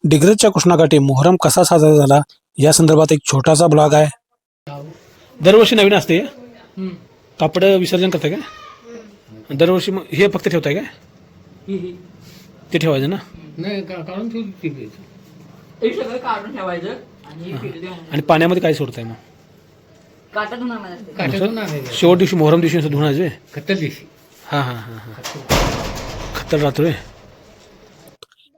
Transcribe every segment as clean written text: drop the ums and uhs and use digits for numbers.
डिग्रजच्या कृष्णाकाठी मोहरम कसा साजरा झाला या संदर्भात एक छोटासा ब्लॉग आहे. दरवर्षी नवीन असते कापड विसर्जन करताय का? दरवर्षी मग हे फक्त ठेवताय काय? ते ठेवायचं ना? नाही काढून ठेवली हे सगळं काढून ठेवायचं आणि पाण्यामध्ये काय सोडताय मग? काटा धुणार नाही असते. काढून आणायचं शेवट दिवशी मोहरम दिवशी असं धुणायचे? खत्तर दिवशी. हां हां हां हां खतर राहतोय.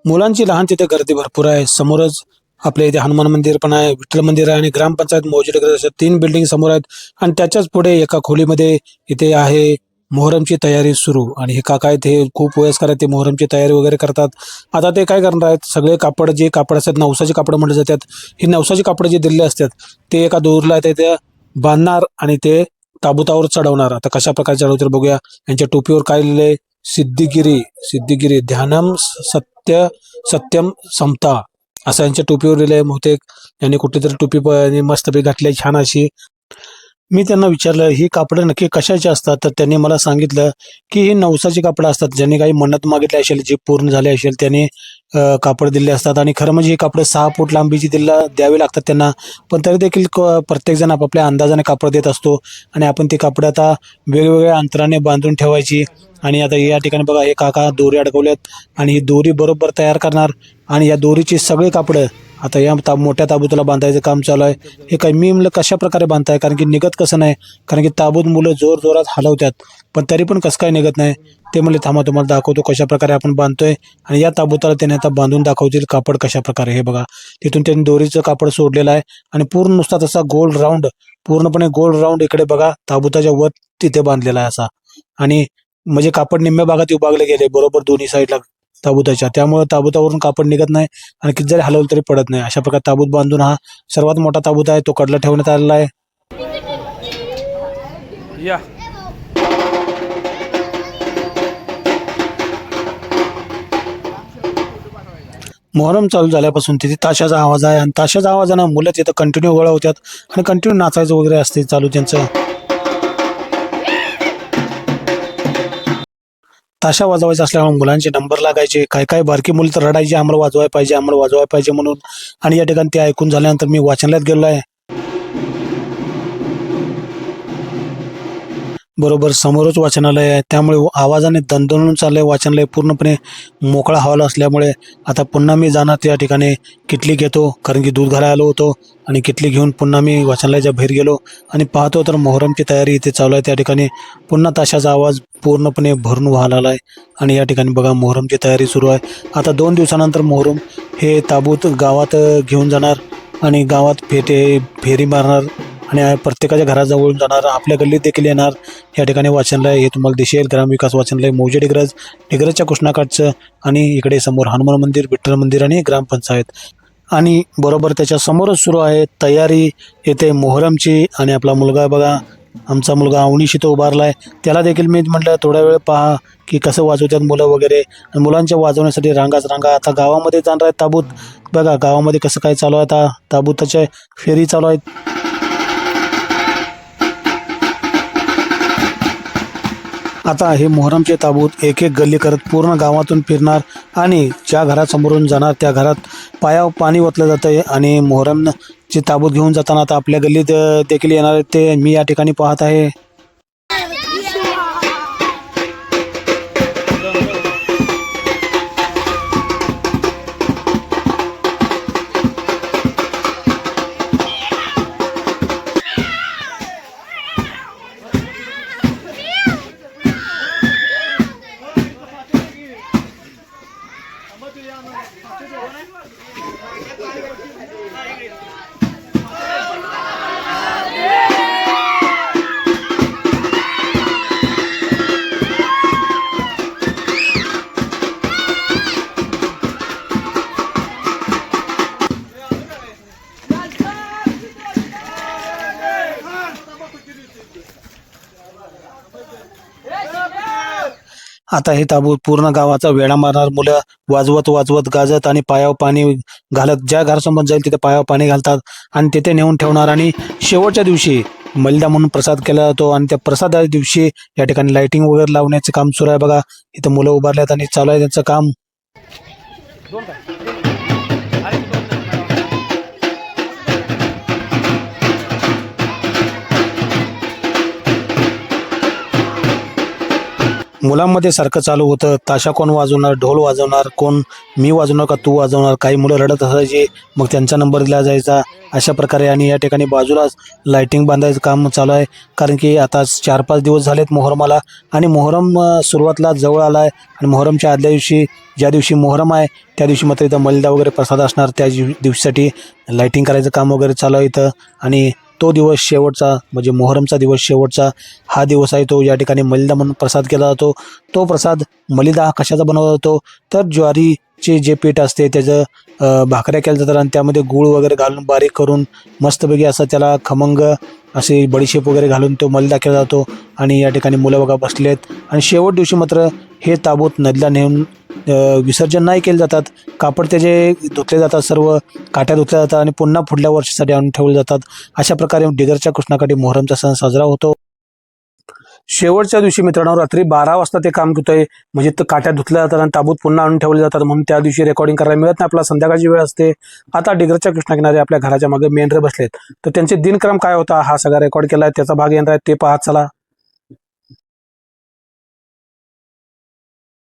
मुलांची लहान तिथे गर्दी भरपूर आहे. समोरच आपल्या इथे हनुमान मंदिर पण आहे, विठ्ठल मंदिर आहे आणि ग्रामपंचायत मौजे अशा 3 बिल्डिंग समोर आहेत. आणि त्याच्याच पुढे एका खोलीमध्ये इथे आहे मोहरमची तयारी सुरू. आणि हे काका आहेत, हे खूप वयस्कर आहेत, ते मोहरमची तयारी वगैरे करतात. आता ते काय करणार आहेत, सगळे कापड जे कापड असतात नवसाचे कापड म्हटले जातात, ही नवसाची कापड जे दिलेले असतात ते एका दोरला ते बांधणार आणि ते ताबुतावर चढवणार. आता कशा प्रकारे चढवतील बघूया. यांच्या टोपीवर काय लिहिलंय? सिद्धिगिरी सिद्धिगिरी ध्यानम सत्यम समता असं यांच्या टोपीवर लिहिलंय. बहुतेक यांनी कुठलीतरी टोपी मस्तपैकी घातली छान अशी. मी त्यांना विचारलं ही कापडं नक्की कशाची असतात, तर त्यांनी मला सांगितलं की ही नवसाची कापडं असतात. ज्यांनी काही मन्नत मागितली असेल, जी पूर्ण झाली असेल त्यांनी कापड दिले असतात. आणि खरं म्हणजे ही कापडं 6 फूट लांबीची द्यावी लागतात त्यांना. पण तरी देखील प्रत्येकजण आपापल्या अंदाजाने कापड देत असतो. आणि आपण ती कापडं आता वेगवेगळ्या अंतराने बांधून ठेवायची. आणि आता या ठिकाणी बघा हे काका दोरी अडकवल्यात आणि ही दोरी बरोबर तयार करणार. आणि या दोरीची सगळी कापडं आता या मोठ्या ताबूतला बांधायचं काम चालू आहे. हे काय मी म्हणलं कशा प्रकारे बांधताय, कारण की निघत कसं नाही, कारण की ताबूत मुलं जोर जोरात हलवतात पण तरी पण कसं काय निघत नाही. ते म्हणले थांबा तुम्हाला दाखवतो कशा प्रकारे आपण बांधतोय. आणि या ताबूताला त्याने आता बांधून दाखवतील कापड कशा प्रकारे. हे बघा तिथून त्यांनी दोरीचं कापड सोडलेलं आहे आणि पूर्ण नुसता तसा गोल राऊंड, पूर्णपणे गोल राऊंड इकडे बघा ताबूताच्या वर तिथे बांधलेला आहे असा. आणि म्हणजे कापड निम्म्या भागात विभागले गेले बरोबर दोन्ही साईडला ताबूताच्या, त्यामुळे ताबूतावरून कापड निघत नाही आणि किती जरी हलवलं तरी पडत नाही. अशा प्रकारे ताबूत बांधून हा सर्वात मोठा ताबूत आहे, तो कडला ठेवण्यात आलेला आहे. या मोहरम चालू झाल्यापासून तिथे ताशाचा आवाज आहे आणि ताशाच्या आवाजानं मुलं तिथं कंटिन्यू गोळा होतात आणि कंटिन्यू नाचायचं वगैरे असते चालू त्यांचं. ताशा वाजवायचा असल्यामुळे मुलांचे नंबर लागायचे. काय काय बारकी मुलं तर रडायची आम्हाला वाजवायला पाहिजे, आम्हाला वाजवायला पाहिजे म्हणून. आणि या ठिकाणी ते ऐकून झाल्यानंतर मी वाचनालयात गेलो आहे. बरोबर समोरच वाचनालय आहे, त्यामुळे आवाजाने दणदणून चाललंय वाचनालय. पूर्णपणे मोकळा हवाला असल्यामुळे आता पुन्हा मी जाणार त्या ठिकाणी किटली घेतो, कारण की दूध घालायला आलो होतो. आणि किटली घेऊन पुन्हा मी वाचनालयाच्या बाहेर गेलो आणि पाहतो तर मोहरमची तयारी इथे चालू आहे. त्या ठिकाणी पुन्हा ताशाचा आवाज पूर्णपणे भरून वाहला आहे. आणि या ठिकाणी बघा मोहरमची तयारी सुरू आहे. आता 2 दिवसानंतर मोहरम हे ताबूत गावात घेऊन जाणार आणि गावात फेरी मारणार आणि प्रत्येकाच्या घराजवळून जाणार, आपल्या गल्लीत देखील येणार. या ठिकाणी वाचनालय हे तुम्हाला दिसेल, ग्रामविकास वाचनालय मौजे डिग्रजच्या कृष्णाकाठचं. आणि इकडे समोर हनुमान मंदिर, विठ्ठल मंदिर आणि ग्रामपंचायत. आणि बरोबर त्याच्या समोरच सुरू आहे तयारी येते मोहरमची. आणि आपला मुलगा बघा, आमचा मुलगा अवनीश इथं उभारला आहे. त्याला देखील मी म्हटलं थोड्या वेळ पहा की कसं वाजवतात मुलं वगैरे. आणि मुलांच्या वाजवण्यासाठी रांगाच रांगा. आता गावामध्ये जाणार आहेत ताबूत, बघा गावामध्ये कसं काय चालू आहे. आता ताबूताच्या फेरी चालू आहेत. आता हे मोहरमचे ताबूत एक एक गल्ली करत पूर्ण गावातून फिरणार आणि ज्या घरासमोरून जाणार त्या घरात पायावर पाणी ओतलं जातं आहे. आणि मोहरमचे ताबूत घेऊन जाताना आता आपल्या गल्लीत देखील येणार आहेत ते मी या ठिकाणी पाहत आहे. आता हे ताबूत पूर्ण गावाचा वेढा मारणार. मुलं वाजवत वाजवत गाजत आणि पायावर पाणी घालत ज्या घरासमोर जाईल तिथे पायावर पाणी घालतात आणि तिथे नेऊन ठेवणार. आणि शेवटच्या दिवशी मलिदा म्हणून प्रसाद केला जातो आणि त्या प्रसादाच्या दिवशी या ठिकाणी लाइटिंग वगैरे लावण्याचे काम सुरू आहे. बघा इथं मुलं उभारल्यात आणि चालू आहे त्यांचं काम. मुलांमध्ये सारखं चालू होतं, ताशा कोण वाजवणार, ढोल वाजवणार, कोण मी वाजवणार का तू वाजवणार. काही मुलं रडत असायची, मग त्यांचा नंबर दिला जायचा अशा प्रकारे. आणि या ठिकाणी बाजूलाच लाईटिंग बांधायचं काम चालू आहे, कारण की आता 4-5 दिवस झालेत मोहरमाला. आणि मोहरम सुरुवातला जवळ आला आहे. आणि मोहरमच्या आदल्या दिवशी, ज्या दिवशी मोहरम आहे त्या दिवशी मात्र इथं मलिदा वगैरे प्रसाद असणार. त्या दिवशीसाठी लाईटिंग करायचं काम वगैरे चालू आहे इथं. आणि तो दिवस शेवटचा, म्हणजे मोहरमचा दिवस शेवटचा हा दिवस आहे. तो या ठिकाणी मलिदा म्हणून प्रसाद केला जातो. तो प्रसाद मलिदा कशाचा बनवला जातो, तर ज्वारीचे जे पीठ असते त्याचं भाकऱ्या केल्या जातात आणि त्यामध्ये गूळ वगैरे घालून बारीक करून मस्तपैकी असं त्याला खमंग असे बडीशेप वगैरे घालून तो मलिदा केला जातो. आणि या ठिकाणी मुलं बघा बसलेत. आणि शेवट दिवशी मात्र हे ताबूत नदीला नेऊन विसर्जन नाही केले जातात. कापड त्याचे धुतले जातात, सर्व काट्या धुतल्या जातात आणि पुन्हा पुढल्या वर्षासाठी आणून ठेवले जातात. अशा प्रकारे दिगरच्या कृष्णाकाठी मोहरमचा सण साजरा होतो. शेवटच्या दिवशी मित्रांनो रात्री 12 वाजता ते काम होतंय, म्हणजे तर काट्या धुतल्या जातात आणि ताबूत पुन्हा आणून ठेवले जातात. म्हणून त्या दिवशी रेकॉर्डिंग करायला मिळत नाही, आपला संध्याकाळची वेळ असते. आता दिगरच्या कृष्णाकिनारे आपल्या घराच्या मागे मेंढरे बसलेत, तर त्यांचे दिनक्रम काय होता हा सगळा रेकॉर्ड केला आहे, त्याचा भाग येणार आहे, ते पाहत चला.